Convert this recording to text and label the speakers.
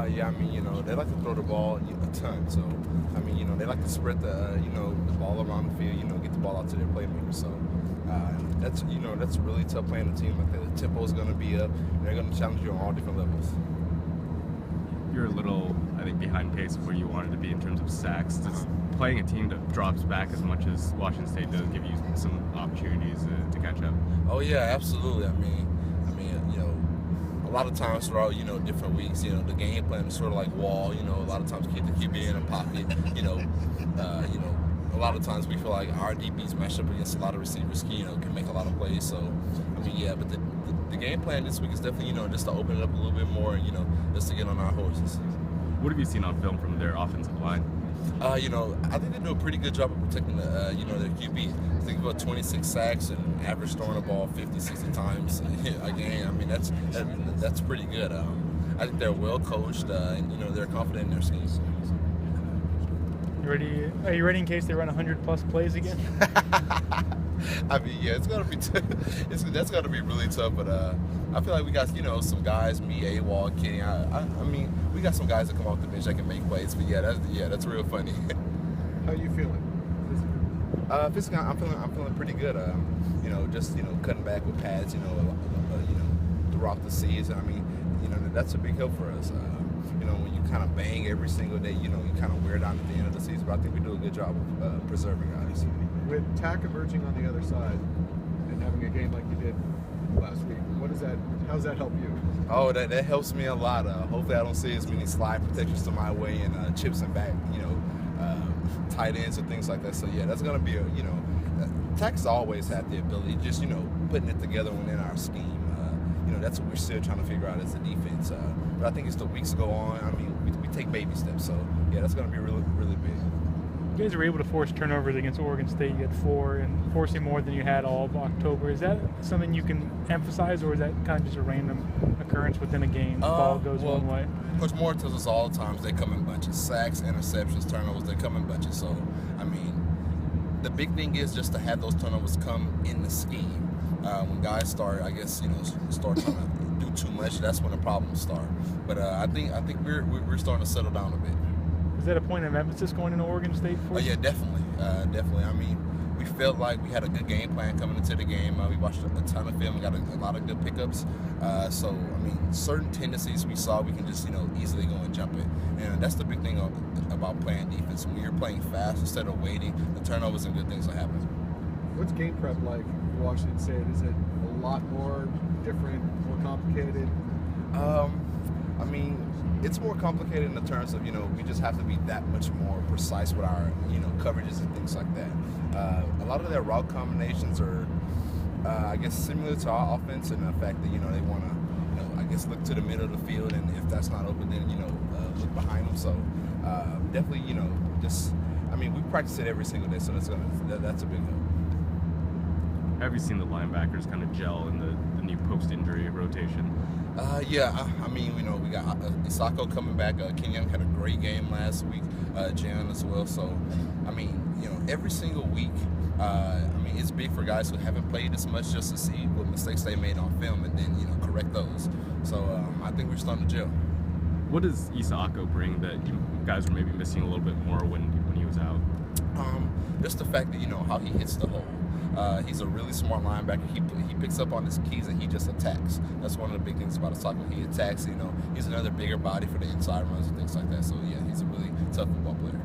Speaker 1: Yeah, I mean, they like to throw the ball a ton. So, I mean, they like to spread the ball around the field, get the ball out to their playmakers. So, that's really tough playing a team like that. The tempo is going to be up. They're going to challenge you on all different levels.
Speaker 2: You're a little, I think, behind pace of where you wanted to be in terms of sacks. Does playing a team that drops back as much as Washington State does give you some opportunities to catch up?
Speaker 1: Oh yeah, absolutely. I mean, a lot of times throughout different weeks, the game plan is sort of like wall. A lot of times keep the QB in a pocket. A lot of times we feel like our DBs match up against a lot of receivers. Can make a lot of plays. So, I mean, yeah, but the game plan this week is definitely just to open it up a little bit more. Just to get on our horses.
Speaker 2: What have you seen on film from their offensive line?
Speaker 1: I think they do a pretty good job of protecting their QB. I think about 26 sacks and average throwing the ball 50, 60 times a game. I mean, that's pretty good. I think they're well coached, and they're confident in their schemes.
Speaker 3: Are you ready in case they run 100+ plays again?
Speaker 1: I mean, yeah, it's gonna be that's gonna be really tough. But I feel like we got some guys, me, AWOL, Kenny. I mean, we got some guys that come off the bench that can make plays. But that's real funny.
Speaker 4: How are you feeling?
Speaker 1: Physically, I'm feeling pretty good. Just cutting back with pads. Throughout the season. I mean, that's a big help for us. When you kind of bang every single day, you kind of wear down at the end of the season. But I think we do a good job of preserving guys.
Speaker 4: With Tack emerging on the other side and having a game like you did last week, how does that help you?
Speaker 1: Oh, that helps me a lot. Hopefully I don't see as many slide protections to my way and chips and back, tight ends and things like that. So yeah, that's gonna be Tack's always had the ability, just putting it together within our scheme. That's what we're still trying to figure out as a defense. But I think as the weeks go on, I mean, we take baby steps. So yeah, that's gonna be really, really big.
Speaker 3: You guys were able to force turnovers against Oregon State. You had 4, and forcing more than you had all of October. Is that something you can emphasize, or is that kind of just a random occurrence within a game? The ball goes one way.
Speaker 1: Coach Moore tells us all the times they come in bunches. Sacks, interceptions, turnovers, they come in bunches. So, I mean, the big thing is just to have those turnovers come in the scheme. When guys start, I guess, start trying to do too much, that's when the problems start. But I think we're starting to settle down a bit.
Speaker 3: Is that a point of emphasis going into Oregon State for you?
Speaker 1: Yeah, definitely. Definitely. I mean, we felt like we had a good game plan coming into the game. We watched a ton of film. We got a lot of good pickups. So, I mean, certain tendencies we saw, we can just, easily go and jump it. And that's the big thing about playing defense. When you're playing fast instead of waiting, the turnovers and good things will happen.
Speaker 4: What's game prep like for Washington State? Is it a lot more different, more complicated?
Speaker 1: I mean, it's more complicated in the terms of, we just have to be that much more precise with our, coverages and things like that. A lot of their route combinations are, I guess, similar to our offense in the fact that, they want to, I guess, look to the middle of the field, and if that's not open, then, look behind them. So definitely, we practice it every single day, so that's a big help.
Speaker 2: Have you seen the linebackers kind of gel in the new post-injury rotation?
Speaker 1: Yeah, I mean, we got Isako coming back. Kenyon had a great game last week. Jan as well. So, I mean, every single week, it's big for guys who haven't played as much just to see what mistakes they made on film and then, correct those. So, I think we're starting to gel.
Speaker 2: What does Isako bring that you guys were maybe missing a little bit more when he was out?
Speaker 1: Just the fact that, how he hits the hole. He's a really smart linebacker. He picks up on his keys and he just attacks. That's one of the big things about Isako. He attacks. He's another bigger body for the inside runs and things like that. So yeah, he's a really tough football player.